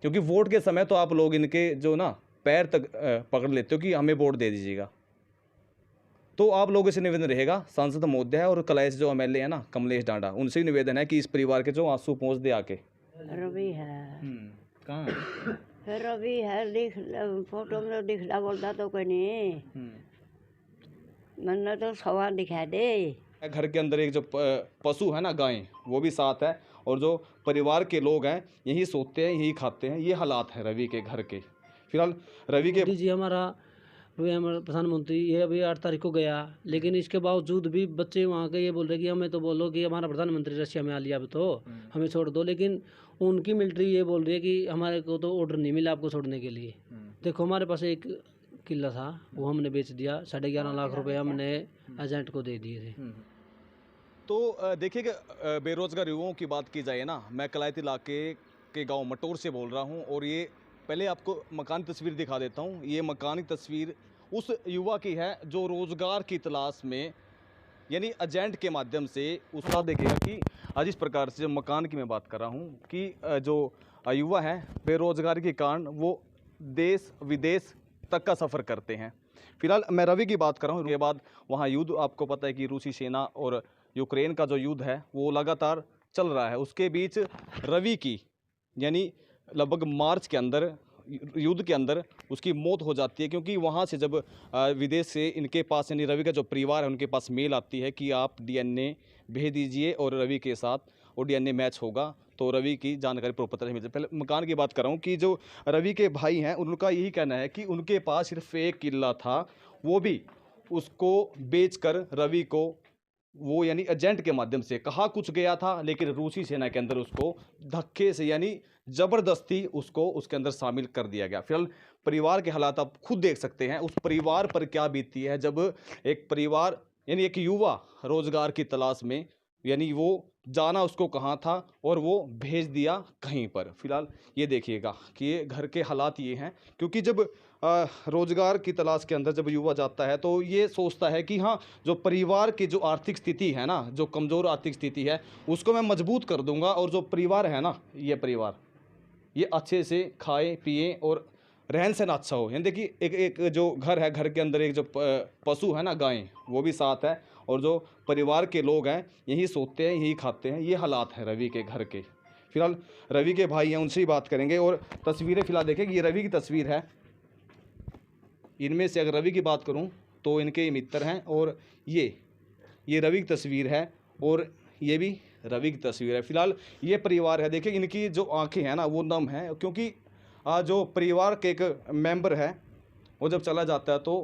क्योंकि वोट के समय तो आप लोग इनके जो ना पैर तक पकड़ लेते हो कि हमें वोट दे दीजिएगा। तो आप लोगों से निवेदन रहेगा, सांसद महोदय है और कलाइस जो एमएलए है ना कमलेश डांडा, उनसे भी निवेदन है कि इस परिवार के जो आंसू पहुँच दे आके। रवि है कहाँ? रवि है, लिख फोटो में दिखला बोलता तो कोई नहीं, मैंने तो सवाल दिखा दे। घर के अंदर एक जो पशु है ना गाय, वो भी साथ है, और जो परिवार के लोग हैं यही सोते हैं यही खाते हैं। ये हालात है रवि के घर के। फिलहाल रवि के मोदी जी हमारा प्रधानमंत्री ये अभी 8 तारीख को गया, लेकिन इसके बावजूद भी बच्चे वहाँ के ये बोल रहे कि हमें तो बोलो कि हमारा प्रधानमंत्री रशिया में आ लिया, अब तो हमें छोड़ दो। लेकिन उनकी मिलिट्री ये बोल रही है कि हमारे को तो ऑर्डर नहीं मिला आपको छोड़ने के लिए। देखो हमारे पास एक किला था, वो हमने बेच दिया, 11.5 लाख रुपए हमने एजेंट को दे दिए थे। तो देखिए बेरोजगार युवाओं की बात की जाए ना, मैं कलायती इलाके के गांव मटोर से बोल रहा हूं, और ये पहले आपको मकान की तस्वीर दिखा देता हूं। ये मकान की तस्वीर उस युवा की है जो रोजगार की तलाश में यानी एजेंट के माध्यम से उसका देखिएगा कि आज इस प्रकार से मकान की मैं बात कर रहा हूं कि जो युवा है बेरोजगारी के कारण वो देश विदेश तक का सफ़र करते हैं। फिलहाल मैं रवि की बात कर रहा हूँ। उसके बाद वहाँ युद्ध, आपको पता है कि रूसी सेना और यूक्रेन का जो युद्ध है वो लगातार चल रहा है। उसके बीच रवि की यानी लगभग मार्च के अंदर युद्ध के अंदर उसकी मौत हो जाती है, क्योंकि वहाँ से जब विदेश से इनके पास यानी रवि का जो परिवार है उनके पास मेल आती है कि आप डीएनए भेज दीजिए और रवि के साथ वो डीएनए मैच होगा तो रवि की जानकारी प्रॉपर तरह से मिल जाए। पहले मकान की बात कर रहा हूँ कि जो रवि के भाई हैं उनका यही कहना है कि उनके पास सिर्फ एक किला था, वो भी उसको बेचकर रवि को वो यानी एजेंट के माध्यम से कहा कुछ गया था, लेकिन रूसी सेना के अंदर उसको धक्के से यानी ज़बरदस्ती उसको उसके अंदर शामिल कर दिया गया। फिलहाल परिवार के हालात आप खुद देख सकते हैं, उस परिवार पर क्या बीतती है जब एक परिवार यानी एक युवा रोजगार की तलाश में यानी वो जाना उसको कहाँ था और वो भेज दिया कहीं पर। फिलहाल ये देखिएगा कि ये घर के हालात ये हैं, क्योंकि जब रोजगार की तलाश के अंदर जब युवा जाता है तो ये सोचता है कि हाँ जो परिवार की जो आर्थिक स्थिति है ना, जो कमज़ोर आर्थिक स्थिति है उसको मैं मजबूत कर दूंगा, और जो परिवार है ना ये परिवार ये अच्छे से खाए पिए और रहन सहन अच्छा हो। यानी देखिए एक जो घर है, घर के अंदर एक जो पशु है ना गाय, वो भी साथ है, और जो परिवार के लोग हैं यही सोते हैं यही खाते हैं। ये हालात हैं रवि के घर के। फिलहाल रवि के भाई हैं उनसे ही बात करेंगे, और तस्वीरें फिलहाल देखें कि ये रवि की तस्वीर है। इनमें से अगर रवि की बात करूं तो इनके मित्र हैं, और ये रवि की तस्वीर है, और ये भी रवि की तस्वीर है। फिलहाल ये परिवार है, देखिए इनकी जो आंखें हैं ना वो नम हैं, क्योंकि जो परिवार के एक मेंबर है वो जब चला जाता है तो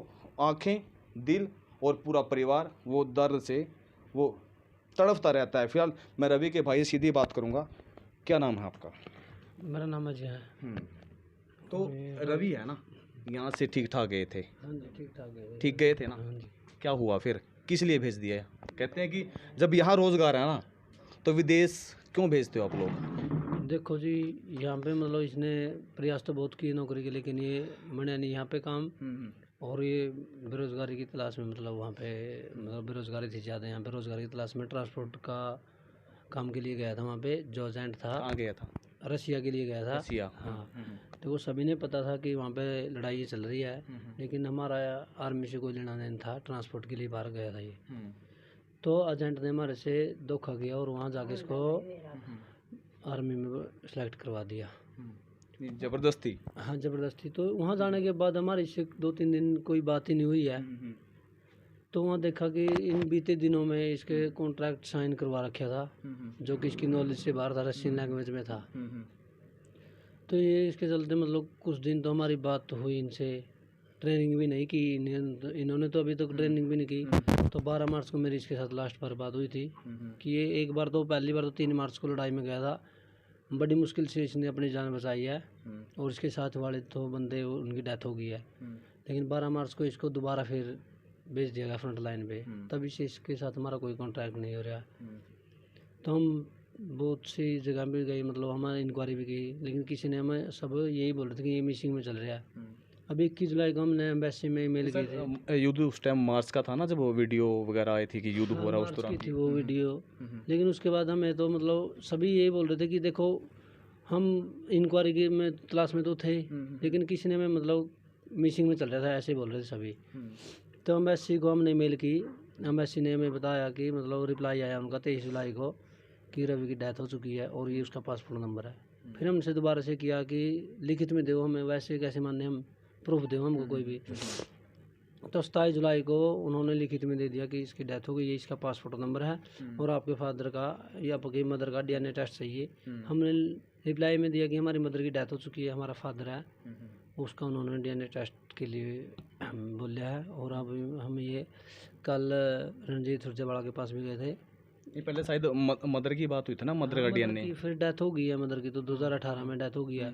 आंखें, दिल और पूरा परिवार वो दर्द से वो तड़पता रहता है। फिलहाल मैं रवि के भाई से सीधी बात करूंगा। क्या नाम है आपका? मेरा नाम अजय है। तो रवि है ना, यहाँ से ठीक ठाक गए थे? हाँ जी, ठीक ठाक गए। ठीक गए थे ना? हाँ जी। क्या हुआ फिर, किस लिए भेज दिया? कहते हैं कि जब यहाँ रोजगार है ना तो विदेश क्यों भेजते हो आप लोग? देखो जी, यहाँ पे मतलब इसने प्रयास तो बहुत किए नौकरी के, लेकिन ये बने नहीं यहाँ पे काम। और ये बेरोजगारी की तलाश में मतलब वहाँ पे मतलब बेरोजगारी थी ज़्यादा, यहाँ पे रोजगारी की तलाश में ट्रांसपोर्ट का काम के लिए गया था। वहाँ पे जो एजेंट था, कहाँ गया था? रशिया के लिए गया था। रसिया। हाँ, तो वो सभी ने पता था कि वहाँ पे लड़ाई चल रही है, लेकिन हमारा आर्मी से कोई लेना देना था, ट्रांसपोर्ट के लिए बाहर गया था ये। तो एजेंट ने हमारे से धोखा किया और वहाँ जाके इसको आर्मी में सेलेक्ट करवा दिया। जबरदस्ती? हाँ, ज़बरदस्ती। तो वहाँ जाने के बाद हमारी इससे 2-3 दिन कोई बात ही नहीं हुई है। तो वहाँ देखा कि इन बीते दिनों में इसके कॉन्ट्रैक्ट साइन करवा रखा था, जो कि इसकी नॉलेज से बाहर था, रशियन लैंग्वेज में था। तो ये इसके चलते मतलब कुछ दिन तो हमारी बात हुई इनसे, ट्रेनिंग भी नहीं की इन्होंने तो अभी तक ट्रेनिंग भी नहीं की। तो 12 मार्च को मेरी इसके साथ लास्ट बार बात हुई थी कि ये एक बार तो पहली बार तो 3 मार्च को लड़ाई में गया था, बड़ी मुश्किल से इसने अपनी जान बचाई है, और इसके साथ वाले तो बंदे उनकी डेथ हो गई है। लेकिन 12 मार्च को इसको दोबारा फिर भेज दिया गया फ्रंट लाइन पे, तभी से इसके साथ हमारा कोई कॉन्ट्रैक्ट नहीं हो रहा। तो हम बहुत सी जगह भी गए, मतलब हमारी इंक्वायरी भी की, लेकिन किसी ने हमें सब यही बोल रहे थे कि ये मिसिंग में चल रहा है। अभी 21 जुलाई को हमने एम्बेसी में ईमेल की थी। युद्ध उस टाइम मार्च का था ना, जब वो वीडियो वगैरह आई थी कि युद्ध हो रहा है उस दौरान की थी वो वीडियो। लेकिन उसके बाद हमें तो मतलब सभी यही बोल रहे थे कि देखो हम इंक्वायरी की में तलाश में तो थे, लेकिन किसी ने में मतलब मिसिंग में चल रहा था, ऐसे बोल रहे थे सभी। तो एम्बेसी को हमने मेल की, एम्बेसी ने हमें बताया कि मतलब रिप्लाई आया उनका 23 जुलाई को कि रवि की डेथ हो चुकी है और ये उसका पासपोर्ट नंबर है। फिर हमसे दोबारा से किया कि लिखित में दो हमें, वैसे कैसे मानने, हम प्रूफ दो हमको कोई भी। तो 27 जुलाई को उन्होंने लिखित में दे दिया कि इसकी डेथ हो गई, ये इसका पासपोर्ट नंबर है और आपके फादर का या आपकी मदर का DNA टेस्ट चाहिए। हमने रिप्लाई में दिया कि हमारी मदर की डेथ हो चुकी है, हमारा फादर है, उसका उन्होंने DNA टेस्ट के लिए बोला है। और अब हम ये कल रणजीत सुरजेवाला के पास भी गए थे। ये पहले शायद मदर की बात हुई थी ना, मदर का मदर DNA। की फिर डेथ हो गई है मदर की, तो 2018 में डेथ हो गई है।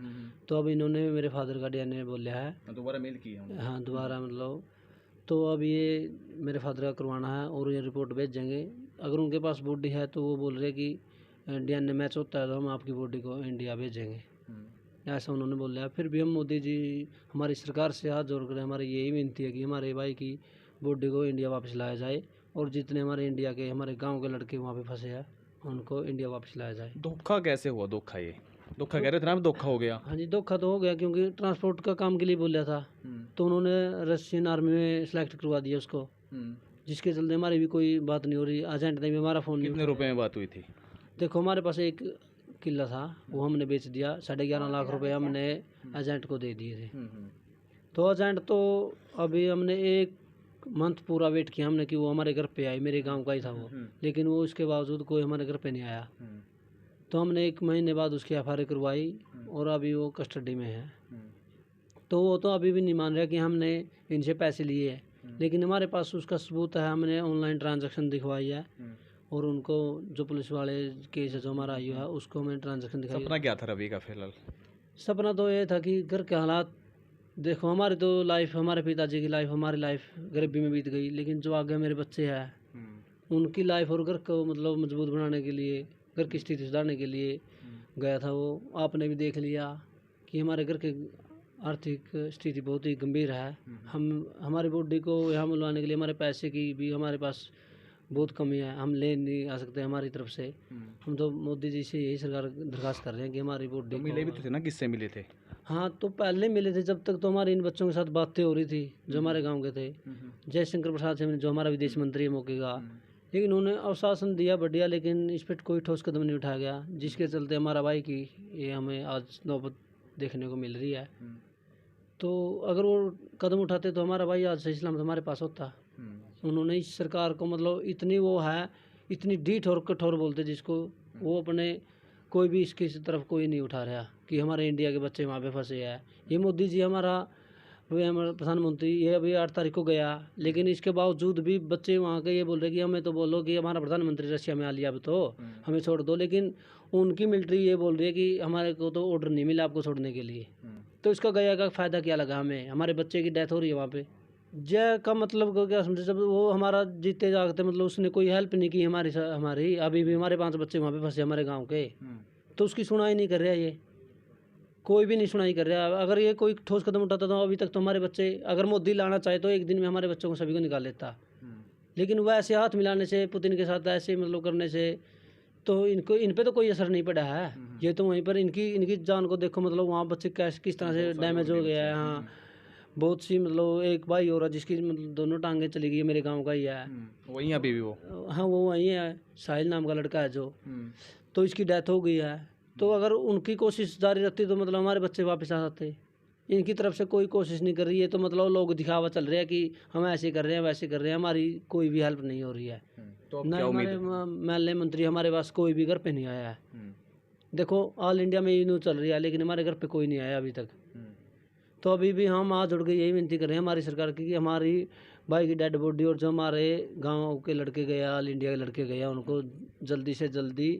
तो अब इन्होंने मेरे फादर का DNA बोला है। दोबारा मेल की है। हाँ दोबारा मतलब, तो अब ये मेरे फादर का करवाना है और ये रिपोर्ट भेजेंगे। अगर उनके पास बॉडी है तो वो बोल रहे कि DNA मैच होता है तो हम आपकी बॉडी को इंडिया भेजेंगे, ऐसा उन्होंने बोला है। फिर भी हम मोदी जी हमारी सरकार से हाथ जोड़ कर हमारी यही विनती है कि हमारे भाई की बॉडी को इंडिया वापस लाया जाए और जितने हमारे इंडिया के हमारे गांव के लड़के वहाँ पे फंसे हैं उनको इंडिया वापस लाया जाए। धोखा कैसे हुआ? धोखा, ये धोखा कह रहे थे ना, धोखा हो गया। हाँ जी, धोखा तो हो गया क्योंकि ट्रांसपोर्ट का काम के लिए बोला था, तो उन्होंने रशियन आर्मी में सेलेक्ट करवा दिया उसको, जिसके चलते हमारी भी कोई बात नहीं हो रही। एजेंट ने भी हमारा फ़ोन नहीं। कितने रुपए में बात हुई थी? देखो हमारे पास एक किला था, वो हमने बेच दिया, 11.5 लाख रुपए हमने एजेंट को दे दिए थे। तो एजेंट तो अभी हमने 1 मंथ पूरा वेट किया हमने कि वो हमारे घर पे आए, मेरे गांव का ही था वो, लेकिन वो उसके बावजूद कोई हमारे घर पे नहीं आया। तो हमने 1 महीने बाद उसकी FIR करवाई और अभी वो कस्टडी में है। तो वो तो अभी भी नहीं मान रहा कि हमने इनसे पैसे लिए हैं, लेकिन हमारे पास उसका सबूत है, हमने ऑनलाइन ट्रांजैक्शन दिखवाई है और उनको जो पुलिस वाले केस है जो हमारा आई है उसको हमने ट्रांजैक्शन दिखाई। सपना क्या था रवि का फिलहाल? सपना तो ये था कि घर के हालात देखो, हमारी तो लाइफ, हमारे पिताजी की लाइफ, हमारी लाइफ गरीबी में बीत गई, लेकिन जो आगे मेरे बच्चे हैं उनकी लाइफ और घर को मतलब मजबूत बनाने के लिए, घर की स्थिति सुधारने के लिए गया था वो। आपने भी देख लिया कि हमारे घर के आर्थिक स्थिति बहुत ही गंभीर है। हम हमारी बॉडी को यहाँ मिलवाने के लिए हमारे पैसे की भी हमारे पास बहुत कमी है, हम ले नहीं आ सकते हमारी तरफ से। हम तो मोदी जी से यही सरकार दरखास्त कर रहे हैं कि हमारी बॉडी। मिले भी तो थे ना, किससे मिले थे? हाँ तो पहले मिले थे, जब तक तो हमारे इन बच्चों के साथ बातें हो रही थी जो हमारे गांव के थे। जयशंकर प्रसाद से जो हमारा विदेश मंत्री है मौके का, लेकिन उन्होंने आश्वासन दिया बढ़िया, लेकिन इस पर कोई ठोस कदम नहीं उठाया गया, जिसके चलते हमारा भाई की ये हमें आज नौबत देखने को मिल रही है। तो अगर वो कदम उठाते तो हमारा भाई आज सही सलामत हमारे पास होता। उन्होंने इस सरकार को मतलब इतनी वो है, इतनी डीठ और कठोर बोलते जिसको, वो अपने कोई भी इसकी तरफ कोई नहीं उठा रहा कि हमारे इंडिया के बच्चे वहाँ पे फंसे हैं। ये मोदी जी हमारा हमारा प्रधानमंत्री ये अभी 8 तारीख को गया, लेकिन इसके बावजूद भी बच्चे वहाँ के ये बोल रहे कि हमें तो बोलो कि हमारा प्रधानमंत्री रशिया में आ लिया, अब तो हमें छोड़ दो, लेकिन उनकी मिलिट्री ये बोल रही है कि हमारे को तो ऑर्डर नहीं मिला आपको छोड़ने के लिए। तो इसका गया का फ़ायदा क्या लगा हमें? हमारे बच्चे की डेथ हो रही है वहाँ पे। जय का मतलब को क्या समझे, जब वो हमारा जीते जागते मतलब उसने कोई हेल्प नहीं की हमारी अभी भी हमारे 5 बच्चे वहाँ पे फंसे हमारे गांव के, तो उसकी सुनाई नहीं कर रहा, ये कोई भी नहीं सुनाई कर रहा। अगर ये कोई ठोस कदम उठाता तो अभी तक तो हमारे बच्चे, अगर मोदी लाना चाहे तो एक दिन में हमारे बच्चों को सभी को निकाल लेता, लेकिन वह ऐसे हाथ मिलाने से, पुतिन के साथ ऐसे मतलब करने से तो इन पे तो कोई असर नहीं पड़ा है। ये तो वहीं पर इनकी जान को देखो, मतलब वहाँ बच्चे किस तरह से डैमेज हो गया है। हाँ बहुत सी मतलब एक भाई हो रहा जिसकी मतलब दोनों टांगें चली गई, मेरे गांव का ही है। वहीं अभी भी वो? हाँ वो वहीं है, साहिल नाम का लड़का है जो, तो इसकी डेथ हो गई है। तो अगर उनकी कोशिश जारी रहती तो मतलब हमारे बच्चे वापस आ जाते। इनकी तरफ से कोई कोशिश नहीं कर रही है, तो मतलब लोग दिखावा चल रहे हैं कि हम ऐसे कर रहे हैं वैसे कर रहे हैं, हमारी कोई भी हेल्प नहीं हो रही है। तो ना हमारे महल्ले मंत्री हमारे पास कोई भी घर पे नहीं आया है। देखो ऑल इंडिया में ये न्यूज़ चल रही है, लेकिन हमारे घर पे कोई नहीं आया अभी तक। तो अभी भी हम हाथ जोड़ के यही विनती कर रहे हैं हमारी सरकार की कि हमारी भाई की डेड बॉडी और जो हमारे गांव के लड़के गए, ऑल इंडिया के लड़के गए, उनको जल्दी से जल्दी,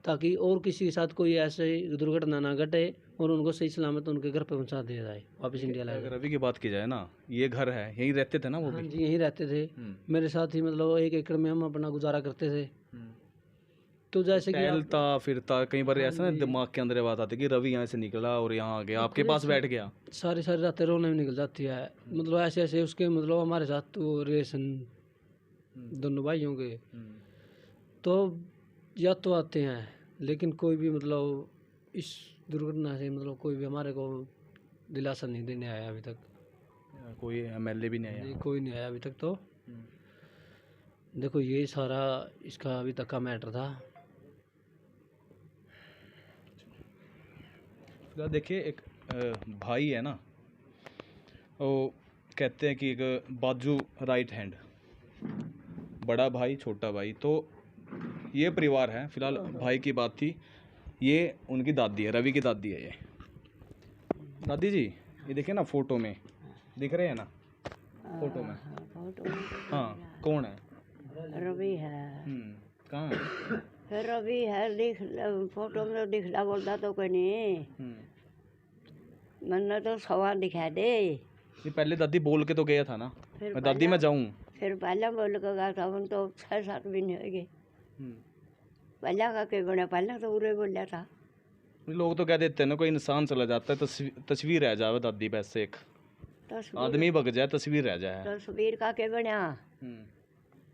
ताकि और किसी के साथ कोई ऐसे दुर्घटना ना घटे और उनको सही सलामत उनके घर पे पहुंचा दिया जाए, वापस इंडिया लाया जाए। रवि की बात की जाए ना, ये घर है, यहीं रहते थे ना वो भी? हाँ जी यहीं रहते थे, मेरे साथ ही मतलब 1 एकड़ में हम अपना गुजारा करते थे। तो जैसे कि टहलता फिरता, कई बार ऐसा ना दिमाग के अंदर बात आती है कि रवि यहाँ से निकला और यहाँ आ गया, आपके पास बैठ गया। सारी रातें रोने में निकल जाती है, मतलब ऐसे ऐसे उसके मतलब हमारे साथ तो रिलेशन दोनों भाइयों के तो याद तो आते हैं, लेकिन कोई भी मतलब इस दुर्घटना से मतलब कोई भी हमारे को दिलासा नहीं देने आया अभी तक। कोई एमएलए भी नहीं आया? नहीं, कोई नहीं आया अभी तक। तो देखो ये सारा इसका अभी तक का मैटर था। फिलहाल देखिए एक भाई है ना, वो कहते हैं कि एक बाजू राइट हैंड, बड़ा भाई छोटा भाई, तो ये परिवार है। फिलहाल भाई की बात थी, ये उनकी दादी है, रवि की दादी है ये। दादी जी ये देखिए ना, फोटो में दिख रहे हैं ना, फोटो में? फोटो में हाँ, कौन है? रवि है। कहाँ है? फिर रवि है, फोटो में तो दिखला बोलता तो कोई नहीं। मैंने तो सवाल दिखा दे। ये पहले दादी बोल के तो गया था ना, फिर मैं दादी मैं जाऊँ। फिर पहले बोल के गया था, उन तो 6-7 भी नहीं हो गए। पहले का के बने, पहले तो पूरे बोला था। लोग तो कह देते हैं ना, कोई इंसान चला जाता है तस्वीर रह जाए दादी पे, से एक आदमी भग जाए तस्वीर रह जाए। तस्वीर का के बनया,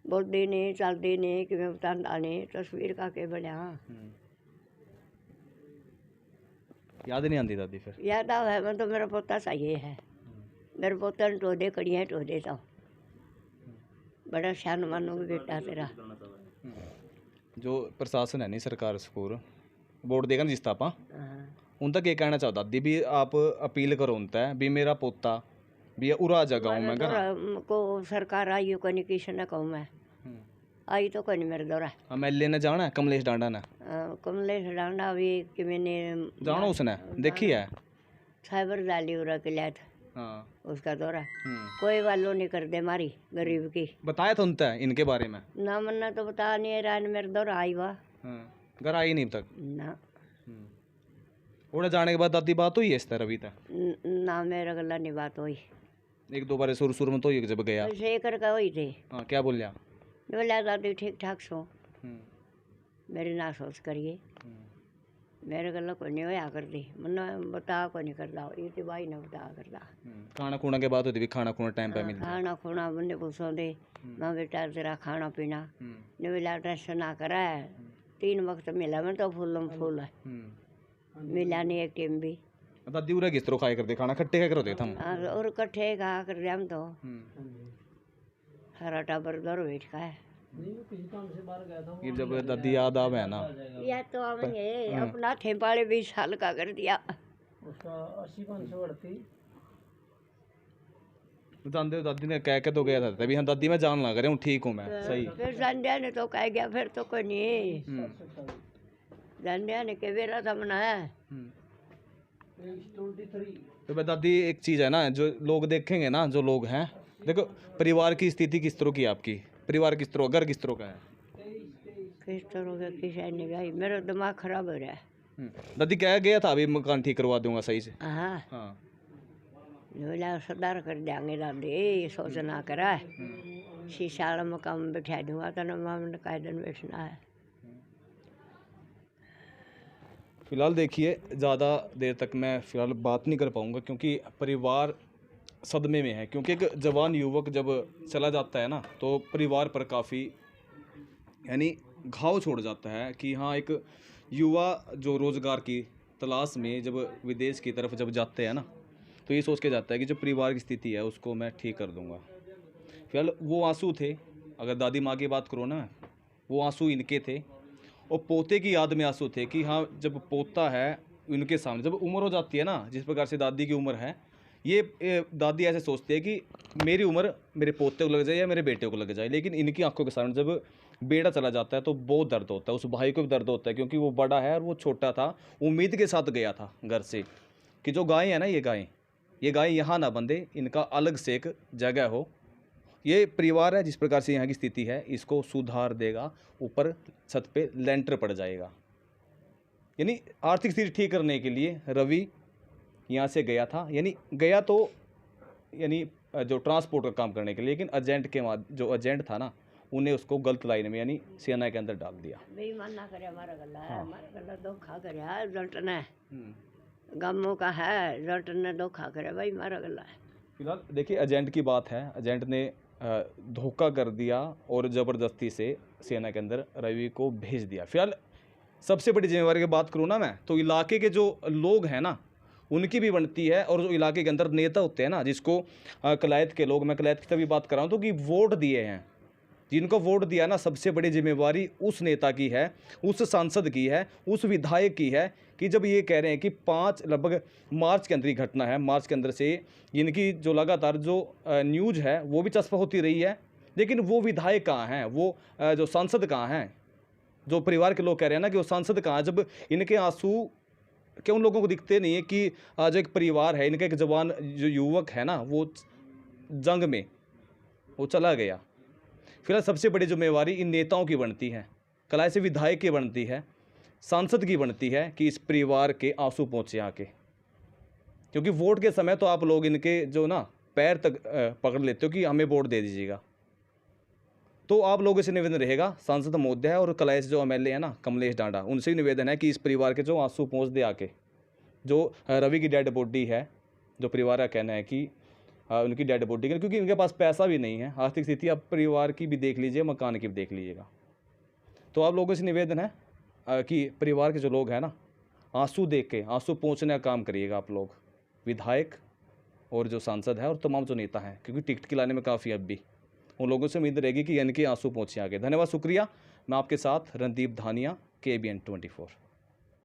बोलती नहीं चलती नहीं कि मैं बताता नहीं, तस्वीर का के बनया। याद नहीं आती दादी फिर? याद आ है, मैं तो मेरा पोता चाहिए है। मेरे पोते ने टोदे कड़ियाँ टोदे तो बड़ा शान मानूंगी बेटा तेरा। जो प्रशासन है नहीं, सरकार स्कूल वोट देगा ना जिस तापा, हाँ। उन तक ये कहना चाहता दादी भी आप अपील करो उनता है भी मेरा पोता भी उरा जगाऊं मैं घर को सरकार आई को नहीं, किसी ने कहूँ मैं आई तो कोई नहीं मेरे दौरा। एमएलए ने जाना है, कमलेश डांडा ने? कमलेश डांडा भी कि मैंने जाना उसने देखी है, साइबर डाली उरा के लिया था। हाँ उसका दौरा कोई वालों नहीं कर दे मारी गरीब की। बताया था उनता इनके बारे में? ना मन्ना तो बता नहीं रहा, मेरे दौरा आई हुआ घर आई नहीं अब तक ना। उड़े जाने के बाद दादी बात हुई है इस तरह अभी तक? ना मेरे गला नहीं बात हुई। एक दो बार शुरू में तो हुई जब गया। ऐसे करके हुई थी। हाँ, क्या बोलिया? बोला दादी ठीक ठाक सो, मेरी ना सोच करिए। मेरे गला कोई नहीं होया कर दी, मन्ना बता को नहीं करता, ये तो भाई ने बता करता। खाना खुना के बाद होती भी, खाना खुना टाइम पे मिलता? खाना खुना बंदे पूछो दे, मैं बेटा तेरा खाना पीना ने बोला टेस्ट ना करा है, 3 वक्त मिला मैं तो फूल फूल है, मिला नहीं एक टाइम भी। दादी उरा किस तरह खाया करते खाना, खट्टे क्या करते हम? और कट्ठे खा कर हम तो हरा टाबर दर बैठ का है। कि जब दादी याद आवे है ना, या तो आवेंगे अपना ठेपाड़े 20 साल का कर दिया उसका 80-500 बढ़ती। जानते हो दादी ने कह के तो गया था तभी, हाँ दादी मैं जान ना करे हूँ, ठीक हूँ मैं सही। फिर संध्या ने तो कह गया, फिर तो कोई नहीं। संध्या ने के बेरा था मनाया। तो भाई दादी एक चीज़ है ना, जो लोग देखेंगे ना, जो लोग हैं, देखो परिवार की स्थिति किस तरह की है आपकी, परिवार किस तरह, घर किस तरह का है? किस तरह का किसी ने भाई, मेरा दिमाग खराब हो रहा है। दादी कह गया था अभी मकान ठीक करवा दूंगा सही से। हाँ हाँ, बोला सुधार कर देंगे दादी, सोच ना करा, शीशा वाला मकान बैठा दूंगा तो मामले का दिन बैठना है। फिलहाल देखिए ज़्यादा देर तक मैं फिलहाल बात नहीं कर पाऊँगा क्योंकि परिवार सदमे में है, क्योंकि एक जवान युवक जब चला जाता है ना तो परिवार पर काफ़ी यानी घाव छोड़ जाता है कि हाँ, एक युवा जो रोज़गार की तलाश में जब विदेश की तरफ जब जाते हैं ना तो ये सोच के जाता है कि जो परिवार की स्थिति है उसको मैं ठीक कर दूंगा। फिलहाल वो आंसू थे, अगर दादी माँ की बात करो ना, वो आंसू इनके थे और पोते की याद में आंसू थे कि हाँ, जब पोता है उनके सामने, जब उम्र हो जाती है ना, जिस प्रकार से दादी की उम्र है, ये दादी ऐसे सोचती है कि मेरी उम्र मेरे पोते को लग जाए या मेरे बेटे को लग जाए, लेकिन इनकी आंखों के सामने जब बेटा चला जाता है तो बहुत दर्द होता है, उस भाई को भी दर्द होता है क्योंकि वो बड़ा है और वो छोटा था, उम्मीद के साथ गया था घर से कि जो गाय है ना, ये गाय यहाँ ना बंधे, इनका अलग से एक जगह हो। ये परिवार है जिस प्रकार से यहाँ की स्थिति है, इसको सुधार देगा, ऊपर छत पे लेंटर पड़ जाएगा। यानी आर्थिक स्थिति ठीक करने के लिए रवि यहाँ से गया था, यानी गया तो यानी जो ट्रांसपोर्ट का काम करने के लिए, लेकिन एजेंट के जो एजेंट था ना, उन्हें उसको गलत लाइन में यानी सेना के अंदर डाल दिया। बेईमान ना करे हमारा गला है, हमारा गला धोखा करे है, जट ने गमों का है, जट ने धोखा करे भाई, हमारा गला है। फिलहाल देखिए एजेंट की बात है, एजेंट ने धोखा कर दिया और ज़बरदस्ती से सेना के अंदर रवि को भेज दिया। फिलहाल सबसे बड़ी जिम्मेवारी की बात करूँ ना मैं, तो इलाके के जो लोग हैं ना उनकी भी बनती है, और जो इलाके के अंदर नेता होते हैं ना, जिसको कलायत के लोग, मैं कलायत की तभी बात कर रहा हूँ, तो कि वोट दिए हैं, जिनको वोट दिया ना, सबसे बड़ी जिम्मेवारी उस नेता की है, उस सांसद की है, उस विधायक की है, कि जब ये कह रहे हैं कि 5 लगभग मार्च के अंदर ही घटना है, मार्च के अंदर से इनकी जो लगातार जो न्यूज़ है वो भी चस्पा होती रही है, लेकिन वो विधायक कहाँ हैं, वो जो सांसद कहाँ हैं, जो परिवार के लोग कह रहे हैं ना कि वो सांसद कहाँ, जब इनके आंसू क्या उन लोगों को दिखते नहीं है कि आज एक परिवार है, इनका एक जवान जो युवक है ना वो जंग में वो चला गया। फिलहाल सबसे बड़ी जिम्मेवारी इन नेताओं की बनती है, कलाई से विधायक की बनती है, सांसद की बनती है कि इस परिवार के आंसू पहुँचे आके, क्योंकि वोट के समय तो आप लोग इनके जो ना पैर तक पकड़ लेते हो कि हमें वोट दे दीजिएगा। तो आप लोगों से निवेदन रहेगा, सांसद महोदय और कलाई से जो एमएलए है ना कमलेश डांडा, उनसे भी निवेदन है कि इस परिवार के जो आंसू पहुँच दे आके। जो रवि की डेड बॉडी है, जो परिवार का कहना है कि उनकी डेड बॉडी, क्योंकि इनके पास पैसा भी नहीं है, आर्थिक स्थिति आप परिवार की भी देख लीजिए, मकान की भी देख लीजिएगा। तो आप लोगों से निवेदन है कि परिवार के जो लोग हैं ना, आंसू देख के आंसू पहुँचने का काम करिएगा आप लोग, विधायक और जो सांसद है और तमाम जो नेता हैं, क्योंकि टिकट खिलाने में काफ़ी अब भी उन लोगों से उम्मीद रहेगी कि इनके आंसू पहुँचे आगे। धन्यवाद, शुक्रिया। मैं आपके साथ रणदीप धानिया, KBN 24।